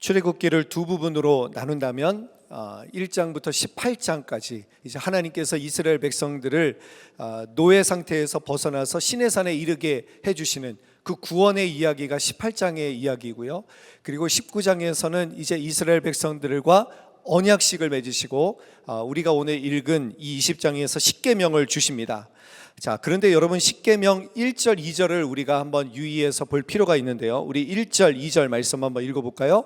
출애굽기를 두 부분으로 나눈다면 1장부터 18장까지 이제 하나님께서 이스라엘 백성들을 노예 상태에서 벗어나서 시내산에 이르게 해주시는 그 구원의 이야기가 18장의 이야기고요. 그리고 19장에서는 이제 이스라엘 백성들과 언약식을 맺으시고 우리가 오늘 읽은 이 20장에서 십계명을 주십니다. 자, 그런데 여러분 십계명 1절, 2절을 우리가 한번 유의해서 볼 필요가 있는데요. 우리 1절, 2절 말씀 한번 읽어볼까요?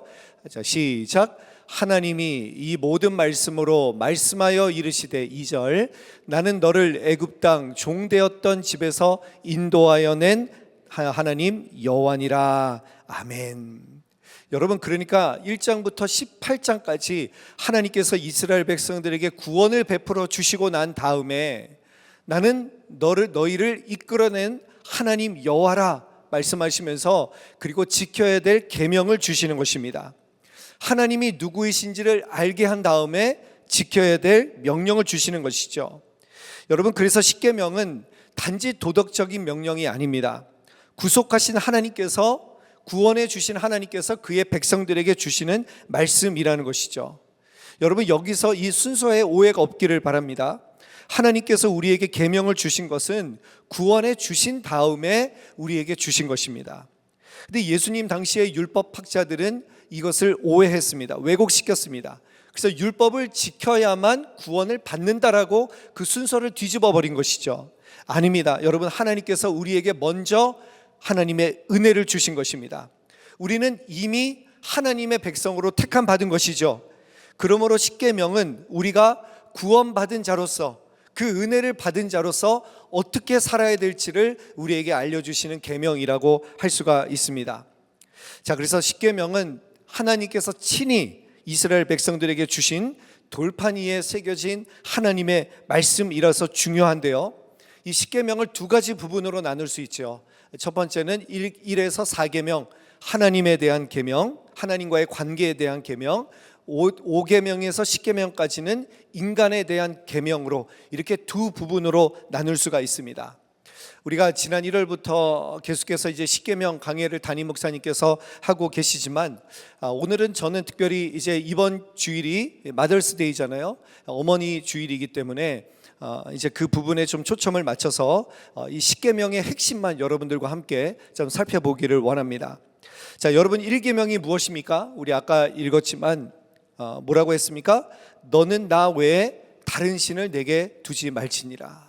자, 시작. 하나님이 이 모든 말씀으로 말씀하여 이르시되 2절 나는 너를 애굽 땅 종되었던 집에서 인도하여 낸 하나님 여호와니라. 아멘. 여러분, 그러니까 1장부터 18장까지 하나님께서 이스라엘 백성들에게 구원을 베풀어 주시고 난 다음에 나는 너희를 이끌어낸 하나님 여호와라 말씀하시면서 그리고 지켜야 될 계명을 주시는 것입니다. 하나님이 누구이신지를 알게 한 다음에 지켜야 될 명령을 주시는 것이죠. 여러분, 그래서 십계명은 단지 도덕적인 명령이 아닙니다. 구속하신 하나님께서, 구원해 주신 하나님께서 그의 백성들에게 주시는 말씀이라는 것이죠. 여러분, 여기서 이 순서에 오해가 없기를 바랍니다. 하나님께서 우리에게 계명을 주신 것은 구원해 주신 다음에 우리에게 주신 것입니다. 근데 예수님 당시의 율법학자들은 이것을 오해했습니다. 왜곡시켰습니다. 그래서 율법을 지켜야만 구원을 받는다라고 그 순서를 뒤집어 버린 것이죠. 아닙니다. 여러분, 하나님께서 우리에게 먼저 하나님의 은혜를 주신 것입니다. 우리는 이미 하나님의 백성으로 택함 받은 것이죠. 그러므로 십계명은 우리가 구원받은 자로서, 그 은혜를 받은 자로서 어떻게 살아야 될지를 우리에게 알려주시는 계명이라고 할 수가 있습니다. 자, 그래서 십계명은 하나님께서 친히 이스라엘 백성들에게 주신 돌판 위에 새겨진 하나님의 말씀이라서 중요한데요, 이 십계명을 두 가지 부분으로 나눌 수 있죠. 첫 번째는 1에서 4계명, 하나님에 대한 계명, 하나님과의 관계에 대한 계명, 5계명에서 10계명까지는 인간에 대한 계명으로 이렇게 두 부분으로 나눌 수가 있습니다. 우리가 지난 1월부터 계속해서 이제 십계명 강해를 담임 목사님께서 하고 계시지만 오늘은 저는 특별히 이제 이번 주일이 마더스데이잖아요. 어머니 주일이기 때문에 이제 그 부분에 좀 초점을 맞춰서 이 십계명의 핵심만 여러분들과 함께 좀 살펴보기를 원합니다. 자, 여러분, 1계명이 무엇입니까? 우리 아까 읽었지만 뭐라고 했습니까? 너는 나 외에 다른 신을 내게 두지 말지니라.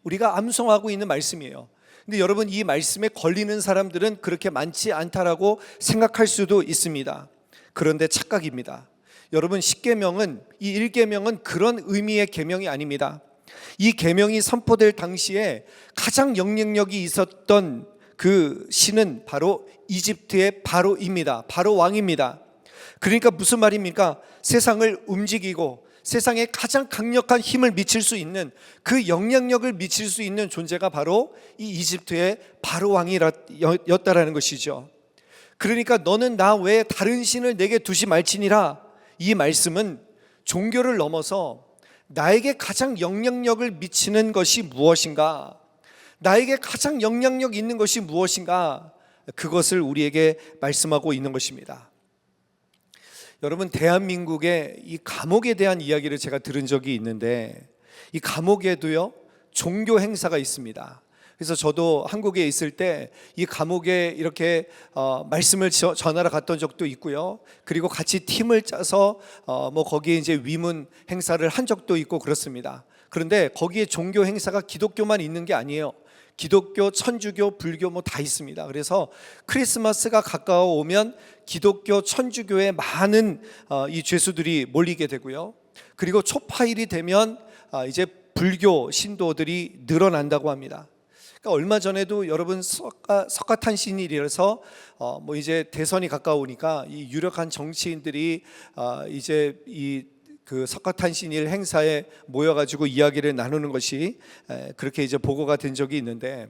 우리가 암송하고 있는 말씀이에요. 근데 여러분, 이 말씀에 걸리는 사람들은 그렇게 많지 않다라고 생각할 수도 있습니다. 그런데 착각입니다. 여러분, 십계명은, 이 1계명은 그런 의미의 계명이 아닙니다. 이 계명이 선포될 당시에 가장 영향력이 있었던 그 신은 바로 이집트의 바로입니다. 바로 왕입니다. 그러니까 무슨 말입니까? 세상을 움직이고 세상에 가장 강력한 힘을 미칠 수 있는, 그 영향력을 미칠 수 있는 존재가 바로 이 이집트의 바로 왕이었다라는 것이죠. 그러니까 너는 나 외에 다른 신을 내게 두지 말지니라, 이 말씀은 종교를 넘어서 나에게 가장 영향력을 미치는 것이 무엇인가, 나에게 가장 영향력 있는 것이 무엇인가, 그것을 우리에게 말씀하고 있는 것입니다. 여러분, 대한민국의 이 감옥에 대한 이야기를 제가 들은 적이 있는데, 이 감옥에도요 종교 행사가 있습니다. 그래서 저도 한국에 있을 때 이 감옥에 이렇게 말씀을 전하러 갔던 적도 있고요. 그리고 같이 팀을 짜서 뭐 거기에 이제 위문 행사를 한 적도 있고 그렇습니다. 그런데 거기에 종교 행사가 기독교만 있는 게 아니에요. 기독교, 천주교, 불교 뭐 다 있습니다. 그래서 크리스마스가 가까워 오면 기독교, 천주교의 많은 이 죄수들이 몰리게 되고요. 그리고 초파일이 되면 이제 불교 신도들이 늘어난다고 합니다. 그러니까 얼마 전에도 여러분 석가탄신일이라서 뭐 이제 대선이 가까우니까 이 유력한 정치인들이 이제 그 석가탄신일 행사에 모여가지고 이야기를 나누는 것이 그렇게 이제 보고가 된 적이 있는데,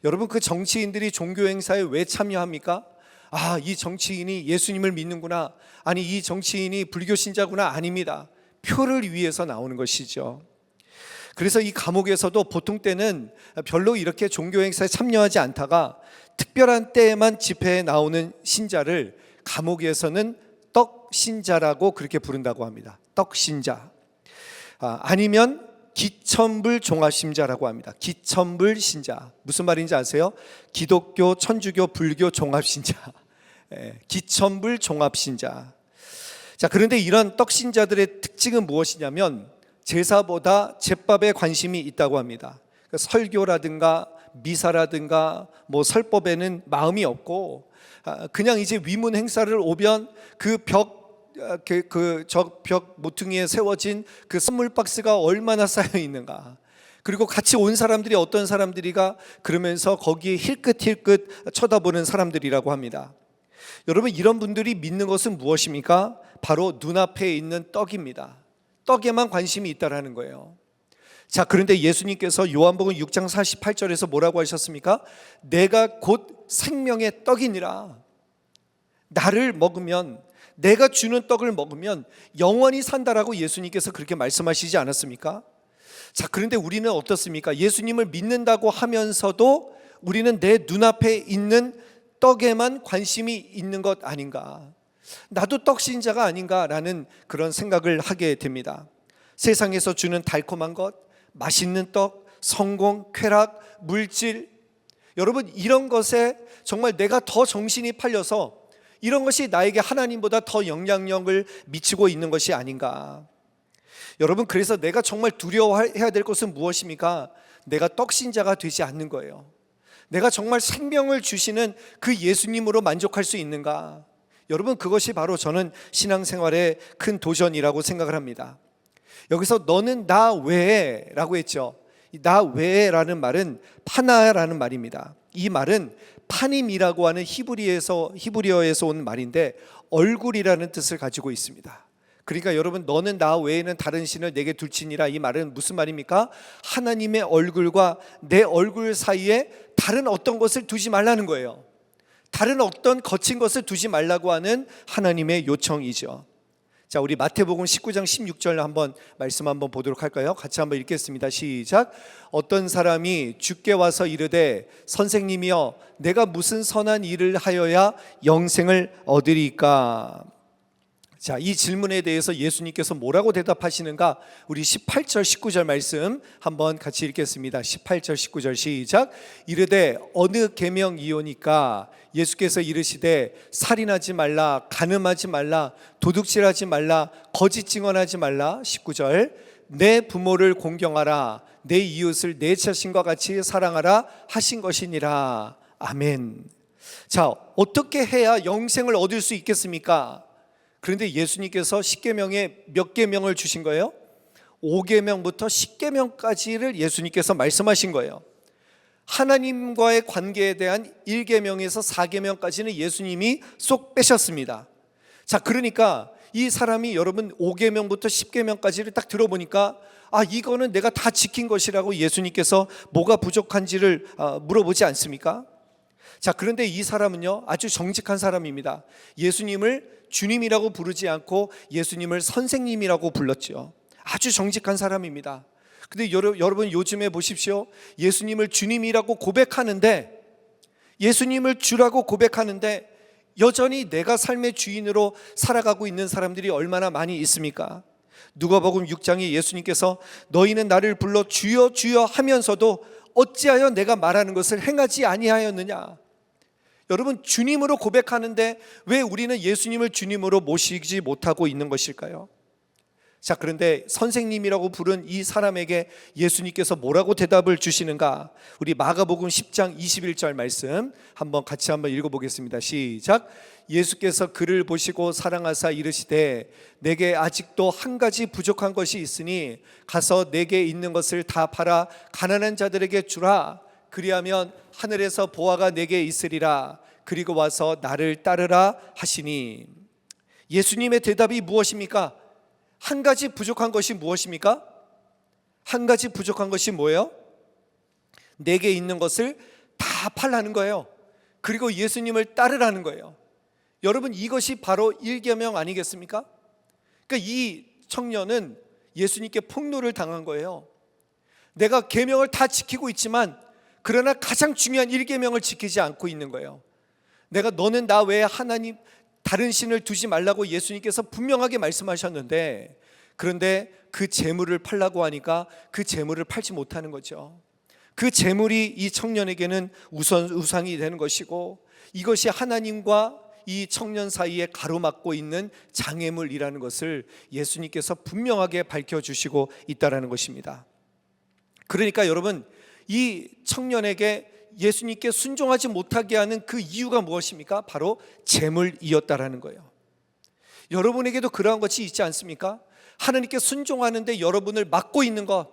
여러분, 그 정치인들이 종교 행사에 왜 참여합니까? 아, 이 정치인이 예수님을 믿는구나, 아니 이 정치인이 불교 신자구나. 아닙니다. 표를 위해서 나오는 것이죠. 그래서 이 감옥에서도 보통 때는 별로 이렇게 종교 행사에 참여하지 않다가 특별한 때에만 집회에 나오는 신자를 감옥에서는 떡 떡신자라고 그렇게 부른다고 합니다. 떡신자. 아니면 기천불 종합신자라고 합니다. 기천불 신자. 무슨 말인지 아세요? 기독교, 천주교, 불교 종합신자. 기천불 종합신자. 자, 그런데 이런 떡신자들의 특징은 무엇이냐면 제사보다 제밥에 관심이 있다고 합니다. 설교라든가 미사라든가 뭐 설법에는 마음이 없고 그냥 이제 위문 행사를 오면 그 벽 모퉁이에 세워진 그 선물 박스가 얼마나 쌓여 있는가, 그리고 같이 온 사람들이 어떤 사람들이가 그러면서 거기에 힐끗힐끗 쳐다보는 사람들이라고 합니다. 여러분, 이런 분들이 믿는 것은 무엇입니까? 바로 눈앞에 있는 떡입니다. 떡에만 관심이 있다라는 거예요. 자, 그런데 예수님께서 요한복음 6장 48절에서 뭐라고 하셨습니까? 내가 곧 생명의 떡이니라. 나를 먹으면, 내가 주는 떡을 먹으면 영원히 산다라고 예수님께서 그렇게 말씀하시지 않았습니까? 자, 그런데 우리는 어떻습니까? 예수님을 믿는다고 하면서도 우리는 내 눈앞에 있는 떡에만 관심이 있는 것 아닌가, 나도 떡신자가 아닌가라는 그런 생각을 하게 됩니다. 세상에서 주는 달콤한 것, 맛있는 떡, 성공, 쾌락, 물질, 여러분, 이런 것에 정말 내가 더 정신이 팔려서 이런 것이 나에게 하나님보다 더 영향력을 미치고 있는 것이 아닌가. 여러분, 그래서 내가 정말 두려워해야 될 것은 무엇입니까? 내가 떡신자가 되지 않는 거예요. 내가 정말 생명을 주시는 그 예수님으로 만족할 수 있는가? 여러분, 그것이 바로 저는 신앙생활의 큰 도전이라고 생각을 합니다. 여기서 너는 나 외에 라고 했죠. 나 외에라는 말은 파나라는 말입니다. 이 말은 파님이라고 하는 히브리어에서 온 말인데 얼굴이라는 뜻을 가지고 있습니다. 그러니까 여러분, 너는 나 외에는 다른 신을 내게 둘지니라, 이 말은 무슨 말입니까? 하나님의 얼굴과 내 얼굴 사이에 다른 어떤 것을 두지 말라는 거예요. 다른 어떤 거친 것을 두지 말라고 하는 하나님의 요청이죠. 자, 우리 마태복음 19장 16절 한번 말씀 한번 보도록 할까요? 같이 한번 읽겠습니다. 시작. 어떤 사람이 주께 와서 이르되 선생님이여, 내가 무슨 선한 일을 하여야 영생을 얻으리까? 자, 이 질문에 대해서 예수님께서 뭐라고 대답하시는가? 우리 18절 19절 말씀 한번 같이 읽겠습니다. 18절 19절 시작. 이르되 어느 계명이오니까? 예수께서 이르시되 살인하지 말라, 간음하지 말라, 도둑질하지 말라, 거짓 증언하지 말라. 19절. 내 부모를 공경하라, 내 이웃을 내 자신과 같이 사랑하라 하신 것이니라. 아멘. 자, 어떻게 해야 영생을 얻을 수 있겠습니까? 그런데 예수님께서 10계명에 몇 계명을 주신 거예요? 5계명부터 10계명까지를 예수님께서 말씀하신 거예요. 하나님과의 관계에 대한 1계명에서 4계명까지는 예수님이 쏙 빼셨습니다. 자, 그러니까 이 사람이 여러분 5계명부터 10계명까지를 딱 들어보니까 이거는 내가 다 지킨 것이라고 예수님께서 뭐가 부족한지를 물어보지 않습니까? 자, 그런데 이 사람은요, 아주 정직한 사람입니다. 예수님을 주님이라고 부르지 않고 예수님을 선생님이라고 불렀죠. 아주 정직한 사람입니다. 근데 여러분, 요즘에 보십시오. 예수님을 주님이라고 고백하는데, 예수님을 주라고 고백하는데 여전히 내가 삶의 주인으로 살아가고 있는 사람들이 얼마나 많이 있습니까? 누가복음 6장에 예수님께서 너희는 나를 불러 주여 주여 하면서도 어찌하여 내가 말하는 것을 행하지 아니하였느냐? 여러분, 주님으로 고백하는데 왜 우리는 예수님을 주님으로 모시지 못하고 있는 것일까요? 자, 그런데 선생님이라고 부른 이 사람에게 예수님께서 뭐라고 대답을 주시는가? 우리 마가복음 10장 21절 말씀 같이 한번 읽어보겠습니다. 시작. 예수께서 그를 보시고 사랑하사 이르시되 내게 아직도 한 가지 부족한 것이 있으니 가서 내게 있는 것을 다 팔아 가난한 자들에게 주라. 그리하면 하늘에서 보화가 내게 있으리라. 그리고 와서 나를 따르라 하시니. 예수님의 대답이 무엇입니까? 한 가지 부족한 것이 무엇입니까? 한 가지 부족한 것이 뭐예요? 내게 있는 것을 다 팔라는 거예요. 그리고 예수님을 따르라는 거예요. 여러분, 이것이 바로 1계명 아니겠습니까? 그러니까 이 청년은 예수님께 폭로를 당한 거예요. 내가 계명을 다 지키고 있지만 그러나 가장 중요한 1계명을 지키지 않고 있는 거예요. 너는 나 외에 하나님 다른 신을 두지 말라고 예수님께서 분명하게 말씀하셨는데, 그런데 그 재물을 팔라고 하니까 그 재물을 팔지 못하는 거죠. 그 재물이 이 청년에게는 우상이 되는 것이고, 이것이 하나님과 이 청년 사이에 가로막고 있는 장애물이라는 것을 예수님께서 분명하게 밝혀주시고 있다는 것입니다. 그러니까 여러분, 이 청년에게 예수님께 순종하지 못하게 하는 그 이유가 무엇입니까? 바로 재물이었다라는 거예요. 여러분에게도 그러한 것이 있지 않습니까? 하나님께 순종하는데 여러분을 막고 있는 것,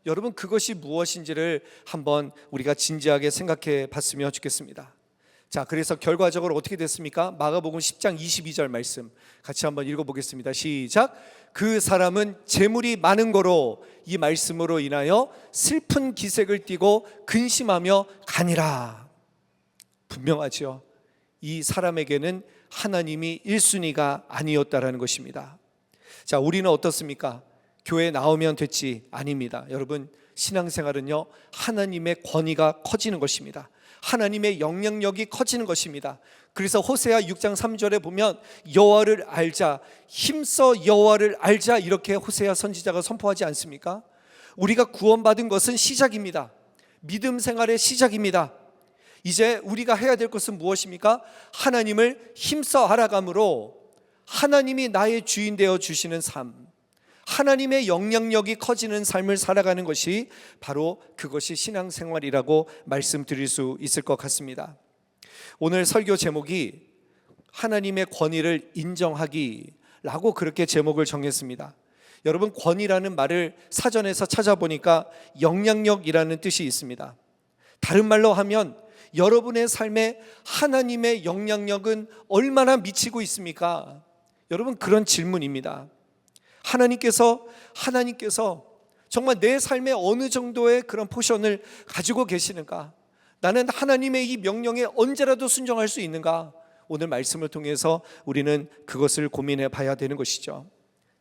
여러분 그것이 무엇인지를 한번 우리가 진지하게 생각해 봤으면 좋겠습니다. 자, 그래서 결과적으로 어떻게 됐습니까? 마가복음 10장 22절 말씀 같이 한번 읽어보겠습니다. 시작. 그 사람은 재물이 많은 거로 이 말씀으로 인하여 슬픈 기색을 띠고 근심하며 가니라. 분명하죠. 이 사람에게는 하나님이 1순위가 아니었다라는 것입니다. 자, 우리는 어떻습니까? 교회 나오면 됐지? 아닙니다. 여러분, 신앙생활은요, 하나님의 권위가 커지는 것입니다. 하나님의 영향력이 커지는 것입니다. 그래서 호세아 6장 3절에 보면 여호와를 알자, 힘써 여호와를 알자, 이렇게 호세아 선지자가 선포하지 않습니까? 우리가 구원받은 것은 시작입니다. 믿음 생활의 시작입니다. 이제 우리가 해야 될 것은 무엇입니까? 하나님을 힘써 알아감으로 하나님이 나의 주인 되어 주시는 삶, 하나님의 영향력이 커지는 삶을 살아가는 것이 바로 그것이 신앙생활이라고 말씀드릴 수 있을 것 같습니다. 오늘 설교 제목이 하나님의 권위를 인정하기라고 그렇게 제목을 정했습니다. 여러분, 권위라는 말을 사전에서 찾아보니까 영향력이라는 뜻이 있습니다. 다른 말로 하면 여러분의 삶에 하나님의 영향력은 얼마나 미치고 있습니까? 여러분, 그런 질문입니다. 하나님께서 정말 내 삶에 어느 정도의 그런 포션을 가지고 계시는가? 나는 하나님의 이 명령에 언제라도 순종할 수 있는가? 오늘 말씀을 통해서 우리는 그것을 고민해 봐야 되는 것이죠.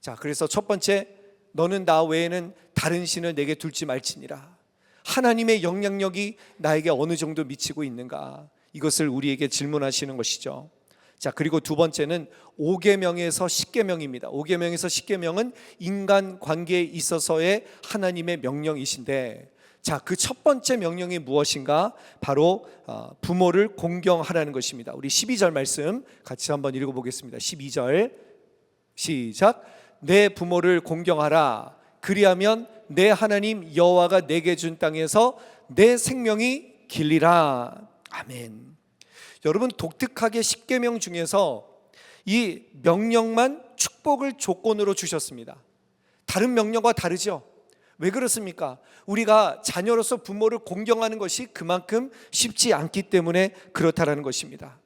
자, 그래서 첫 번째, 너는 나 외에는 다른 신을 내게 둘지 말지니라. 하나님의 영향력이 나에게 어느 정도 미치고 있는가? 이것을 우리에게 질문하시는 것이죠. 자, 그리고 두 번째는 5계명에서 10계명입니다. 5계명에서 10계명은 인간 관계에 있어서의 하나님의 명령이신데, 자, 그 첫 번째 명령이 무엇인가? 바로 부모를 공경하라는 것입니다. 우리 12절 말씀 같이 한번 읽어보겠습니다. 12절 시작. 내 부모를 공경하라. 그리하면 내 하나님 여호와가 내게 준 땅에서 내 생명이 길리라. 아멘. 여러분, 독특하게 10계명 중에서 이 명령만 축복을 조건으로 주셨습니다. 다른 명령과 다르죠? 왜 그렇습니까? 우리가 자녀로서 부모를 공경하는 것이 그만큼 쉽지 않기 때문에 그렇다라는 것입니다.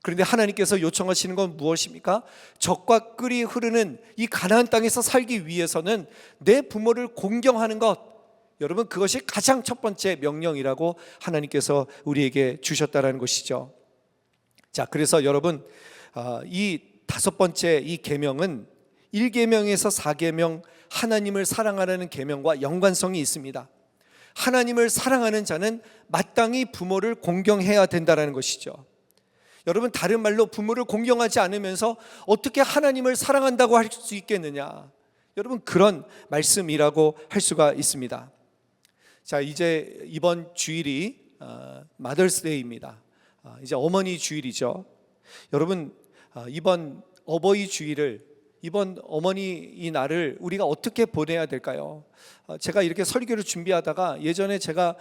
그런데 하나님께서 요청하시는 건 무엇입니까? 적과 꿀이 흐르는 이 가나안 땅에서 살기 위해서는 내 부모를 공경하는 것, 여러분, 그것이 가장 첫 번째 명령이라고 하나님께서 우리에게 주셨다라는 것이죠. 자, 그래서 여러분, 이 다섯 번째 이 계명은 1계명에서 4계명 하나님을 사랑하라는 계명과 연관성이 있습니다. 하나님을 사랑하는 자는 마땅히 부모를 공경해야 된다는 것이죠. 여러분, 다른 말로 부모를 공경하지 않으면서 어떻게 하나님을 사랑한다고 할 수 있겠느냐? 여러분, 그런 말씀이라고 할 수가 있습니다. 자, 이제 이번 주일이 마더스데이입니다. 이제 어머니 주일이죠. 여러분, 이번 어버이 주일을, 이번 어머니 이 날을 우리가 어떻게 보내야 될까요? 제가 이렇게 설교를 준비하다가 예전에 제가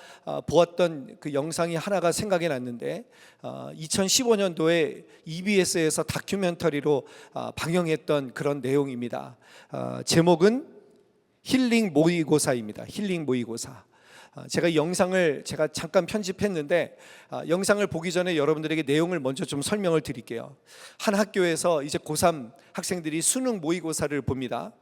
보았던 그 영상이 하나가 생각이 났는데, 2015년도에 EBS에서 다큐멘터리로 방영했던 그런 내용입니다. 제목은 힐링 모의고사입니다. 힐링 모의고사. 제가 이 영상을 잠깐 편집했는데, 영상을 보기 전에 여러분들에게 내용을 먼저 좀 설명을 드릴게요. 한 학교에서 이제 고3 학생들이 수능 모의고사를 봅니다.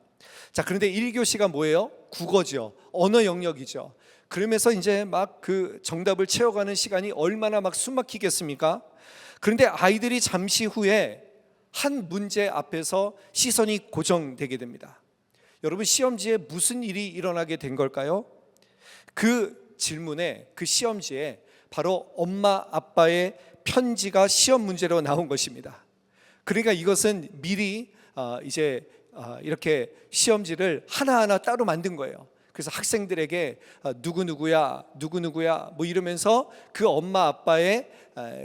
자, 그런데 1교시가 뭐예요? 국어죠. 언어 영역이죠. 그러면서 이제 막 그 정답을 채워가는 시간이 얼마나 막 숨막히겠습니까? 그런데 아이들이 잠시 후에 한 문제 앞에서 시선이 고정되게 됩니다. 여러분, 시험지에 무슨 일이 일어나게 된 걸까요? 그 질문에, 그 시험지에 바로 엄마 아빠의 편지가 시험 문제로 나온 것입니다. 그러니까 이것은 미리 이제 이렇게 시험지를 하나하나 따로 만든 거예요. 그래서 학생들에게 누구누구야 뭐 이러면서 그 엄마 아빠의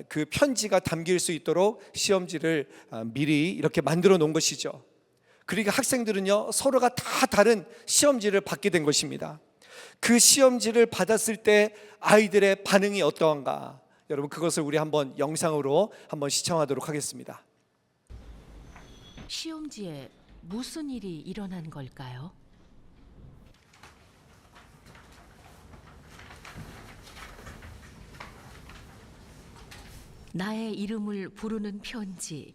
그 편지가 담길 수 있도록 시험지를 미리 이렇게 만들어 놓은 것이죠. 그러니까 학생들은요, 서로가 다 다른 시험지를 받게 된 것입니다. 그 시험지를 받았을 때 아이들의 반응이 어떠한가, 여러분 그것을 우리 한번 영상으로 한번 시청하도록 하겠습니다. 시험지에 무슨 일이 일어난 걸까요? 나의 이름을 부르는 편지.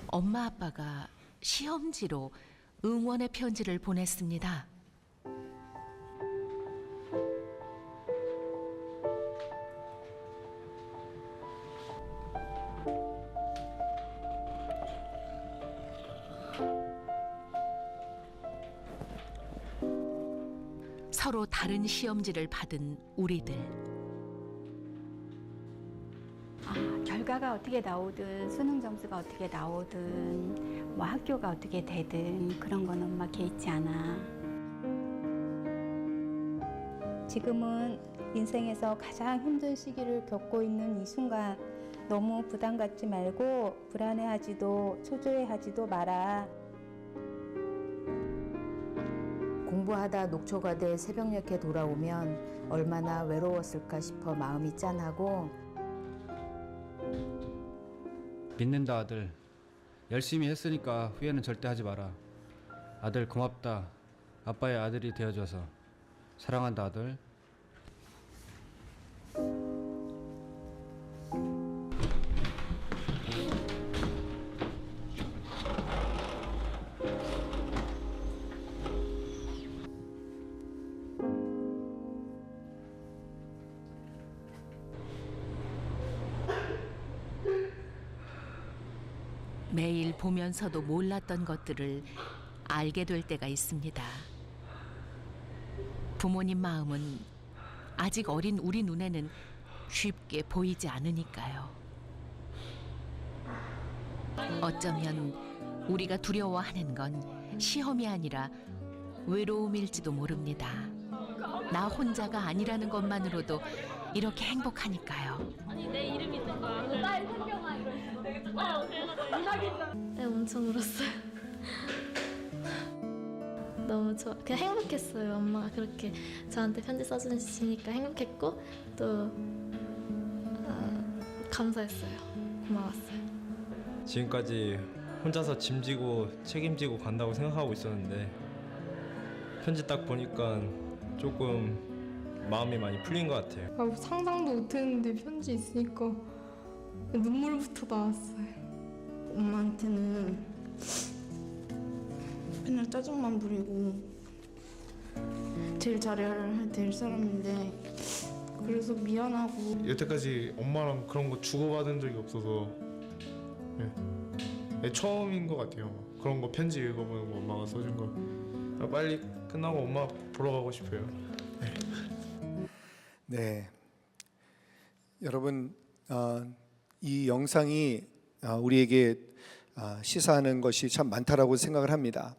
엄마 아빠가 시험지로 응원의 편지를 보냈습니다. 서로 다른 시험지를 받은 우리들. 결과가 어떻게 나오든 수능 점수가 어떻게 나오든 뭐 학교가 어떻게 되든 그런 건 엄마 개의치 않아. 지금은 인생에서 가장 힘든 시기를 겪고 있는 이 순간 너무 부담 갖지 말고 불안해하지도 초조해하지도 마라. 공부하다 녹초가 돼 새벽녘에 돌아오면 얼마나 외로웠을까 싶어 마음이 짠하고 믿는다 아들. 열심히 했으니까 후회는 절대 하지 마라. 아들 고맙다. 아빠의 아들이 되어줘서. 사랑한다 아들. 매일 보면서도 몰랐던 것들을 알게 될 때가 있습니다. 부모님 마음은 아직 어린 우리 눈에는 쉽게 보이지 않으니까요. 어쩌면 우리가 두려워하는 건 시험이 아니라 외로움일지도 모릅니다. 나 혼자가 아니라는 것만으로도 이렇게 행복하니까요. 네, 엄청 울었어요. 너무 좋아, 그냥 행복했어요. 엄마가 그렇게 저한테 편지 써주시니까 행복했고 또 감사했어요. 고마웠어요. 지금까지 혼자서 짐지고 책임지고 간다고 생각하고 있었는데 편지 딱 보니까 조금 마음이 많이 풀린 것 같아요. 상상도 못했는데 편지 있으니까 눈물부터 나왔어요. 엄마한테는 맨날 짜증만 부리고 제일 잘해야 될 사람인데 그래서 미안하고. 여태까지 엄마랑 그런 거 주고받은 적이 없어서 처음인 것 같아요. 그런 거 편지 읽어보는 거 엄마가 써준 거 빨리 끝나고 엄마 보러 가고 싶어요. 네, 여러분 이 영상이 우리에게 시사하는 것이 참 많다라고 생각을 합니다.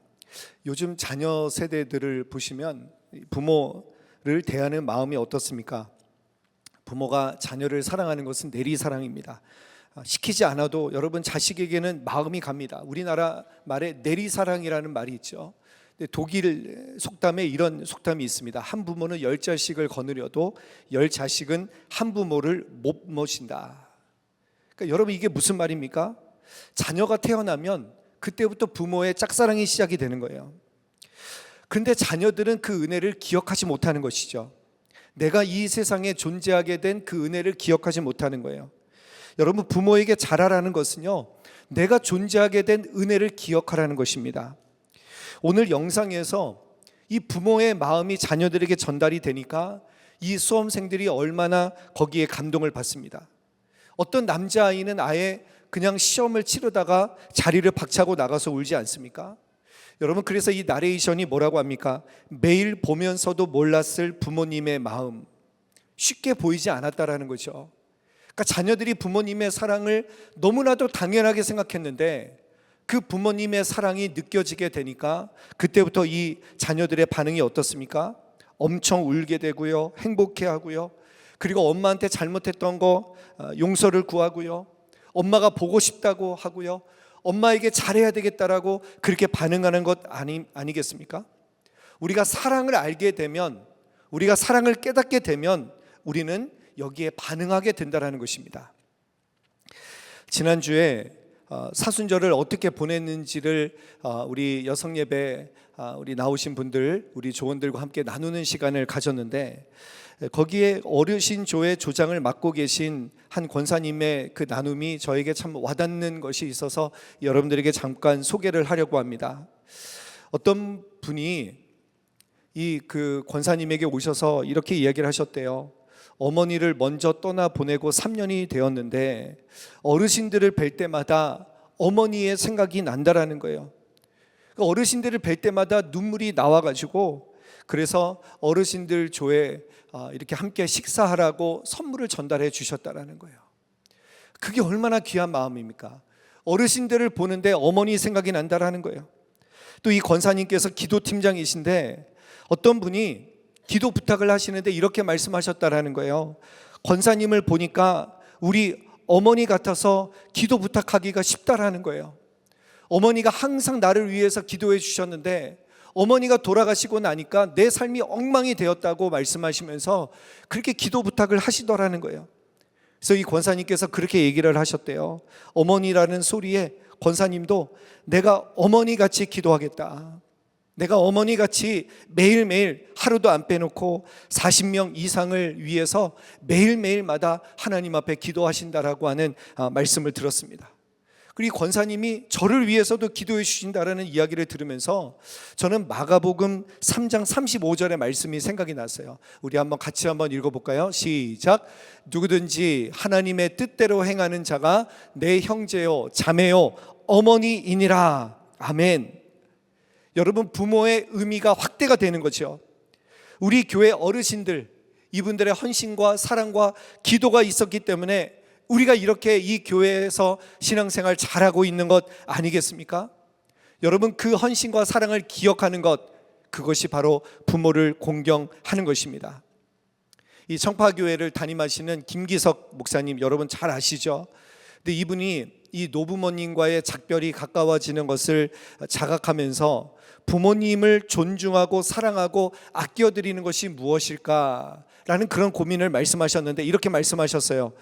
요즘 자녀 세대들을 보시면 부모를 대하는 마음이 어떻습니까? 부모가 자녀를 사랑하는 것은 내리사랑입니다. 시키지 않아도 여러분 자식에게는 마음이 갑니다. 우리나라 말에 내리사랑이라는 말이 있죠. 독일 속담에 이런 속담이 있습니다. 한 부모는 10자식을 거느려도 10자식은 한 부모를 못 모신다. 그러니까 여러분 이게 무슨 말입니까? 자녀가 태어나면 그때부터 부모의 짝사랑이 시작이 되는 거예요. 그런데 자녀들은 그 은혜를 기억하지 못하는 것이죠. 내가 이 세상에 존재하게 된 그 은혜를 기억하지 못하는 거예요. 여러분 부모에게 잘하라는 것은요, 내가 존재하게 된 은혜를 기억하라는 것입니다. 오늘 영상에서 이 부모의 마음이 자녀들에게 전달이 되니까 이 수험생들이 얼마나 거기에 감동을 받습니다. 어떤 남자아이는 아예 그냥 시험을 치르다가 자리를 박차고 나가서 울지 않습니까? 여러분 그래서 이 나레이션이 뭐라고 합니까? 매일 보면서도 몰랐을 부모님의 마음. 쉽게 보이지 않았다라는 거죠. 그러니까 자녀들이 부모님의 사랑을 너무나도 당연하게 생각했는데 그 부모님의 사랑이 느껴지게 되니까 그때부터 이 자녀들의 반응이 어떻습니까? 엄청 울게 되고요, 행복해하고요, 그리고 엄마한테 잘못했던 거 용서를 구하고요, 엄마가 보고 싶다고 하고요, 엄마에게 잘해야 되겠다라고 그렇게 반응하는 것 아니겠습니까? 우리가 사랑을 알게 되면, 우리가 사랑을 깨닫게 되면 우리는 여기에 반응하게 된다는 것입니다. 지난주에 사순절을 어떻게 보냈는지를 우리 여성예배 우리 나오신 분들, 우리 조원들과 함께 나누는 시간을 가졌는데, 거기에 어르신조의 조장을 맡고 계신 한 권사님의 그 나눔이 저에게 참 와닿는 것이 있어서 여러분들에게 잠깐 소개를 하려고 합니다. 어떤 분이 이 그 권사님에게 오셔서 이렇게 이야기를 하셨대요. 어머니를 먼저 떠나 보내고 3년이 되었는데 어르신들을 뵐 때마다 어머니의 생각이 난다라는 거예요. 어르신들을 뵐 때마다 눈물이 나와가지고, 그래서 어르신들 조에 이렇게 함께 식사하라고 선물을 전달해 주셨다라는 거예요. 그게 얼마나 귀한 마음입니까? 어르신들을 보는데 어머니 생각이 난다라는 거예요. 또 이 권사님께서 기도팀장이신데 어떤 분이 기도 부탁을 하시는데 이렇게 말씀하셨다라는 거예요. 권사님을 보니까 우리 어머니 같아서 기도 부탁하기가 쉽다라는 거예요. 어머니가 항상 나를 위해서 기도해 주셨는데 어머니가 돌아가시고 나니까 내 삶이 엉망이 되었다고 말씀하시면서 그렇게 기도 부탁을 하시더라는 거예요. 그래서 이 권사님께서 그렇게 얘기를 하셨대요. 어머니라는 소리에 권사님도 내가 어머니같이 기도하겠다, 내가 어머니같이 매일매일 하루도 안 빼놓고 40명 이상을 위해서 매일매일마다 하나님 앞에 기도하신다라고 하는 말씀을 들었습니다. 그리고 권사님이 저를 위해서도 기도해 주신다라는 이야기를 들으면서 저는 마가복음 3장 35절의 말씀이 생각이 났어요. 우리 같이 한번 읽어볼까요? 시작. 누구든지 하나님의 뜻대로 행하는 자가 내 형제요 자매요 어머니이니라. 아멘. 여러분, 부모의 의미가 확대가 되는 거죠. 우리 교회 어르신들, 이분들의 헌신과 사랑과 기도가 있었기 때문에 우리가 이렇게 이 교회에서 신앙생활 잘하고 있는 것 아니겠습니까? 여러분, 그 헌신과 사랑을 기억하는 것, 그것이 바로 부모를 공경하는 것입니다. 이 청파교회를 담임하시는 김기석 목사님, 여러분 잘 아시죠? 근데 이분이 이 노부모님과의 작별이 가까워지는 것을 자각하면서 부모님을 존중하고 사랑하고 아껴드리는 것이 무엇일까라는 그런 고민을 말씀하셨는데 이렇게 말씀하셨어요.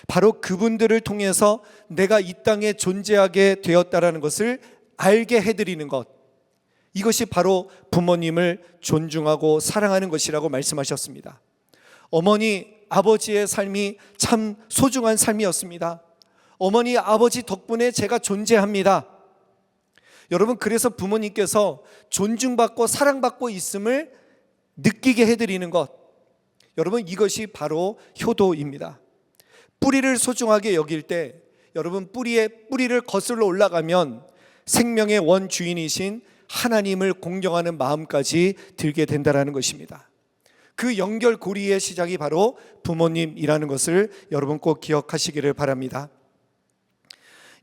바로 그분들을 통해서 내가 이 땅에 존재하게 되었다라는 것을 알게 해드리는 것, 이것이 바로 부모님을 존중하고 사랑하는 것이라고 말씀하셨습니다. 어머니, 아버지의 삶이 참 소중한 삶이었습니다. 어머니, 아버지 덕분에 제가 존재합니다. 여러분, 그래서 부모님께서 존중받고 사랑받고 있음을 느끼게 해드리는 것, 여러분, 이것이 바로 효도입니다. 뿌리를 소중하게 여길 때 여러분, 뿌리를 거슬러 올라가면 생명의 원주인이신 하나님을 공경하는 마음까지 들게 된다는 것입니다. 그 연결고리의 시작이 바로 부모님이라는 것을 여러분 꼭 기억하시기를 바랍니다.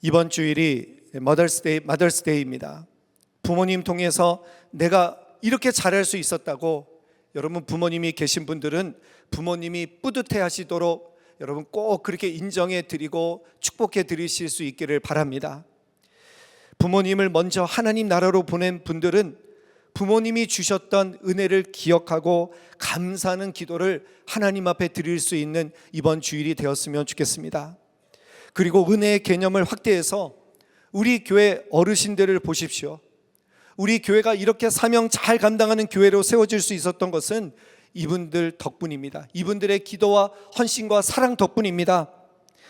이번 주일이 마더스데이입니다. 부모님 통해서 내가 이렇게 잘할 수 있었다고, 여러분 부모님이 계신 분들은 부모님이 뿌듯해 하시도록 여러분 꼭 그렇게 인정해 드리고 축복해 드리실 수 있기를 바랍니다. 부모님을 먼저 하나님 나라로 보낸 분들은 부모님이 주셨던 은혜를 기억하고 감사하는 기도를 하나님 앞에 드릴 수 있는 이번 주일이 되었으면 좋겠습니다. 그리고 은혜의 개념을 확대해서 우리 교회 어르신들을 보십시오. 우리 교회가 이렇게 사명 잘 감당하는 교회로 세워질 수 있었던 것은 이분들 덕분입니다. 이분들의 기도와 헌신과 사랑 덕분입니다.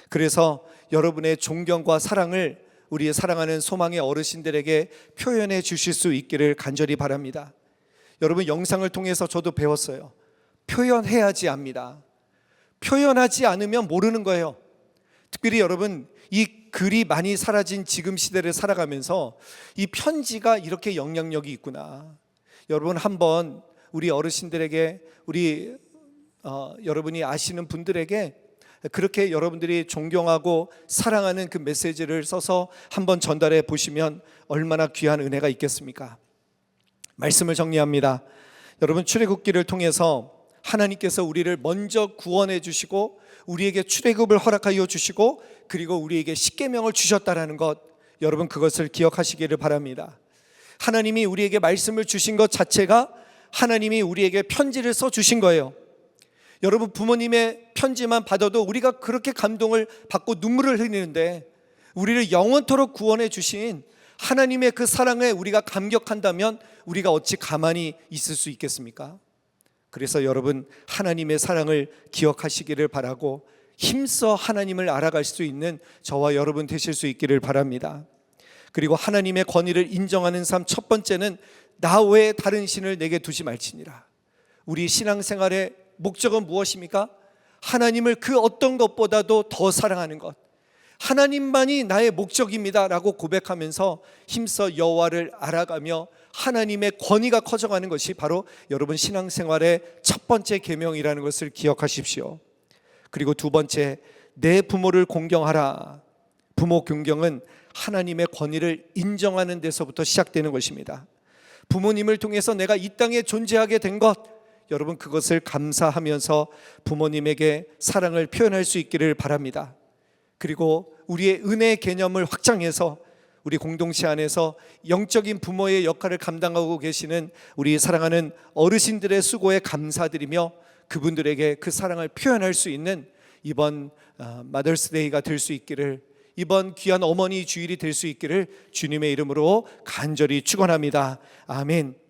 그래서 여러분의 존경과 사랑을 우리의 사랑하는 소망의 어르신들에게 표현해 주실 수 있기를 간절히 바랍니다. 여러분, 영상을 통해서 저도 배웠어요. 표현해야지 압니다. 표현하지 않으면 모르는 거예요. 특별히 여러분, 이 글이 많이 사라진 지금 시대를 살아가면서 이 편지가 이렇게 영향력이 있구나. 여러분, 한번 우리 어르신들에게, 우리 여러분이 아시는 분들에게 그렇게 여러분들이 존경하고 사랑하는 그 메시지를 써서 한번 전달해 보시면 얼마나 귀한 은혜가 있겠습니까? 말씀을 정리합니다. 여러분, 출애굽기를 통해서 하나님께서 우리를 먼저 구원해 주시고 우리에게 출애굽을 허락하여 주시고 그리고 우리에게 십계명을 주셨다라는 것, 여러분 그것을 기억하시기를 바랍니다. 하나님이 우리에게 말씀을 주신 것 자체가 하나님이 우리에게 편지를 써 주신 거예요. 여러분, 부모님의 편지만 받아도 우리가 그렇게 감동을 받고 눈물을 흘리는데 우리를 영원토록 구원해 주신 하나님의 그 사랑에 우리가 감격한다면 우리가 어찌 가만히 있을 수 있겠습니까? 그래서 여러분, 하나님의 사랑을 기억하시기를 바라고 힘써 하나님을 알아갈 수 있는 저와 여러분 되실 수 있기를 바랍니다. 그리고 하나님의 권위를 인정하는 삶, 첫 번째는 나 외에 다른 신을 내게 두지 말지니라. 우리 신앙생활의 목적은 무엇입니까? 하나님을 그 어떤 것보다도 더 사랑하는 것, 하나님만이 나의 목적입니다 라고 고백하면서 힘써 여호와를 알아가며 하나님의 권위가 커져가는 것이 바로 여러분 신앙생활의 첫 번째 계명이라는 것을 기억하십시오. 그리고 두 번째, 내 부모를 공경하라. 부모 존경은 하나님의 권위를 인정하는 데서부터 시작되는 것입니다. 부모님을 통해서 내가 이 땅에 존재하게 된 것, 여러분 그것을 감사하면서 부모님에게 사랑을 표현할 수 있기를 바랍니다. 그리고 우리의 은혜의 개념을 확장해서 우리 공동체 안에서 영적인 부모의 역할을 감당하고 계시는 우리 사랑하는 어르신들의 수고에 감사드리며 그분들에게 그 사랑을 표현할 수 있는 이번 마더스데이가 될 수 있기를, 이번 귀한 어머니 주일이 될 수 있기를 주님의 이름으로 간절히 축원합니다. 아멘.